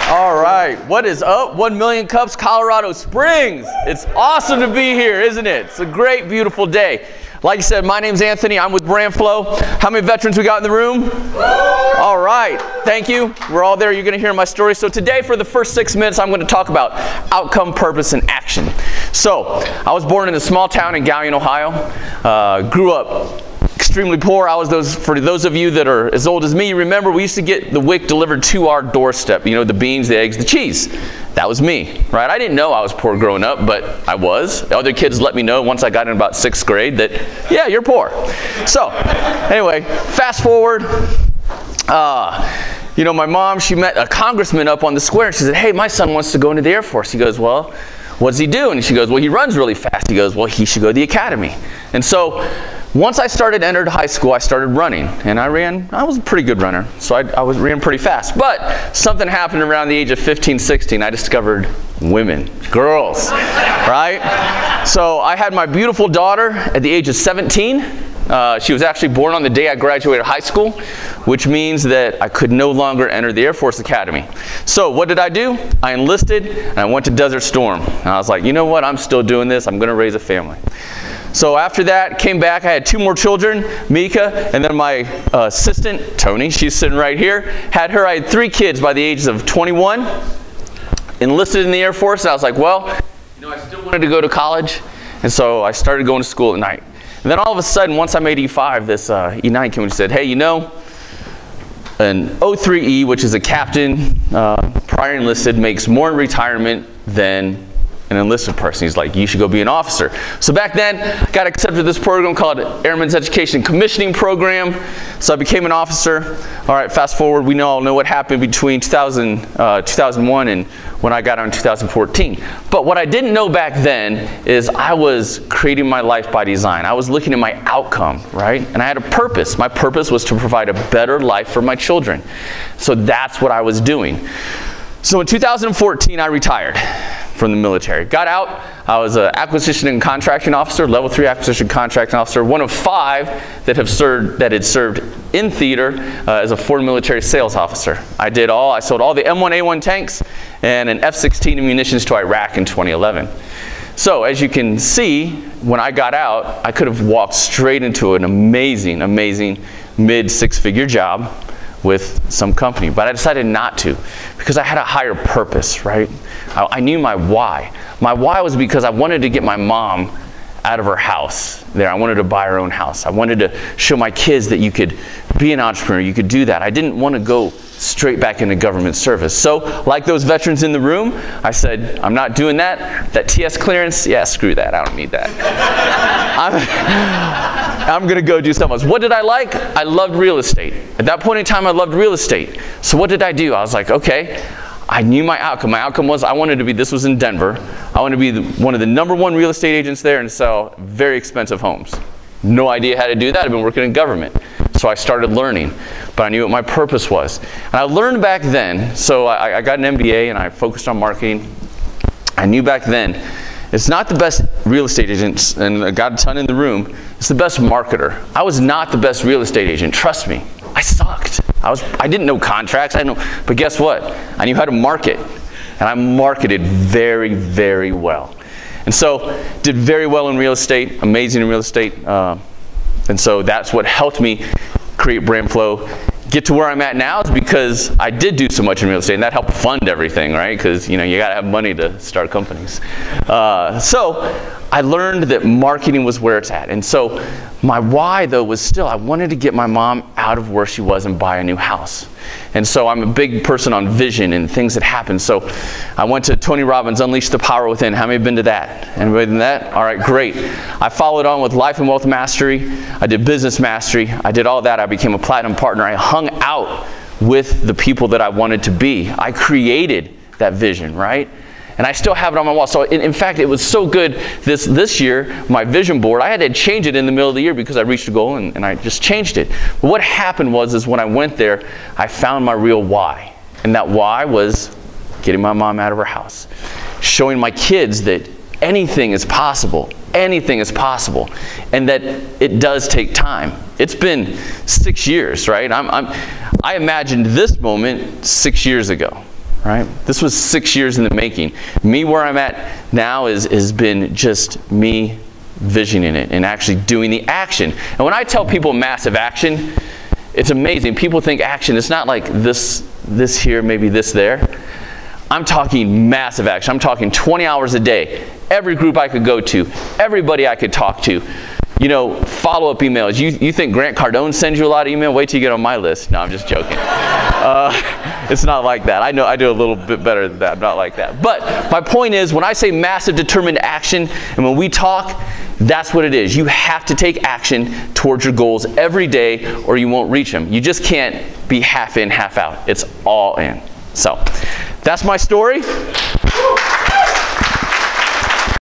All right, what is up? 1 Million Cups, Colorado Springs. It's awesome to be here, isn't it? It's a great, beautiful day. Like I said, my name's Anthony. I'm with BrandFlow. How many veterans we got in the room? All right, thank you. We're all there. You're going to hear my story. So today, for the first 6 minutes, I'm going to talk about outcome, purpose, and action. So I was born in a small town in Galion, Ohio. Grew up extremely poor. For those of you that are as old as me, you remember we used to get the WIC delivered to our doorstep. You know, the beans, the eggs, the cheese. That was me, right? I didn't know I was poor growing up, but I was. Other kids let me know once I got in about 6th grade that, yeah, you're poor. So, anyway, fast forward. You know, my mom, she met a congressman up on the square, and she said, hey, my son wants to go into the Air Force. He goes, well, what does he do? And she goes, well, he runs really fast. He goes, well, he should go to the academy. And so, once I entered high school, I started running, and I was a pretty good runner, so I ran pretty fast. But something happened around the age of 15, 16. I discovered women, girls, right? So I had my beautiful daughter at the age of 17. She was actually born on the day I graduated high school, which means that I could no longer enter the Air Force Academy. So what did I do? I enlisted, and I went to Desert Storm. And I was like, you know what? I'm still doing this. I'm going to raise a family. So after that, came back, I had 2 more children, Mika, and then my assistant, Tony, she's sitting right here, I had 3 kids by the age of 21, enlisted in the Air Force, and I was like, well, you know, I still wanted to go to college, and so I started going to school at night. And then all of a sudden, once I made E5, this E9 came and said, hey, you know, an 03E, which is a captain, prior enlisted, makes more in retirement than an enlisted person. He's like, you should go be an officer. So back then, I got accepted to this program called Airman's Education Commissioning Program. So I became an officer. All right, fast forward, we all know what happened between 2001 and when I got on in 2014. But what I didn't know back then is I was creating my life by design. I was looking at my outcome, right? And I had a purpose. My purpose was to provide a better life for my children. So that's what I was doing. So in 2014, I retired from the military. Got out, I was an acquisition and contracting officer, level 3 acquisition contracting officer, one of 5 that had served in theater as a foreign military sales officer. I sold all the M1A1 tanks and an F-16 munitions to Iraq in 2011. So as you can see, when I got out, I could have walked straight into an amazing, amazing mid-6-figure job with some company, but I decided not to because I had a higher purpose, right? I knew my why. My why was because I wanted to get my mom out of her house there. I wanted to buy her own house. I wanted to show my kids that you could be an entrepreneur, you could do that. I didn't want to go straight back into government service. So, like those veterans in the room, I said, I'm not doing that. That TS clearance, yeah, screw that. I don't need that. I'm going to go do something else. What did I like? I loved real estate. At that point in time, I loved real estate. So what did I do? I was like, okay, I knew my outcome. My outcome was I wanted to be, this was in Denver, I wanted to be one of the #1 real estate agents there and sell very expensive homes. No idea how to do that. I've been working in government. So I started learning, but I knew what my purpose was. And I learned back then, so I got an MBA and I focused on marketing. I knew back then, it's not the best real estate agents, and I got a ton in the room, it's the best marketer. I was not the best real estate agent, trust me. I sucked. I didn't know contracts, but guess what? I knew how to market, and I marketed very, very well. And so, did very well in real estate, amazing in real estate, and so that's what helped me create BrandFlow. Get to where I'm at now is because I did do so much in real estate, and that helped fund everything, right? Because you got to have money to start companies. So I learned that marketing was where it's at, and so my why though was still I wanted to get my mom out of where she was and buy a new house. And so I'm a big person on vision and things that happen. So I went to Tony Robbins' Unleash the Power Within. How many have been to that? Anybody been to that? All right, great. I followed on with Life and Wealth Mastery. I did Business Mastery. I did all that. I became a platinum partner. I hung out with the people that I wanted to be. I created that vision, right? And I still have it on my wall. So in fact, it was so good this year, my vision board, I had to change it in the middle of the year because I reached a goal and I just changed it. But what happened was when I went there, I found my real why. And that why was getting my mom out of her house. Showing my kids that anything is possible. Anything is possible. And that it does take time. It's been 6 years, right? I imagined this moment 6 years ago. right? This was 6 years in the making. Me where I'm at now has been just me visioning it and actually doing the action. And when I tell people massive action, it's amazing. People think action, it's not like this here, maybe this there. I'm talking massive action. I'm talking 20 hours a day. Every group I could go to, everybody I could talk to. You know, follow-up emails. You think Grant Cardone sends you a lot of email? Wait till you get on my list. No, I'm just joking. It's not like that. I know I do a little bit better than that. I'm not like that. But my point is, when I say massive determined action, and when we talk, that's what it is. You have to take action towards your goals every day or you won't reach them. You just can't be half in, half out. It's all in. So that's my story.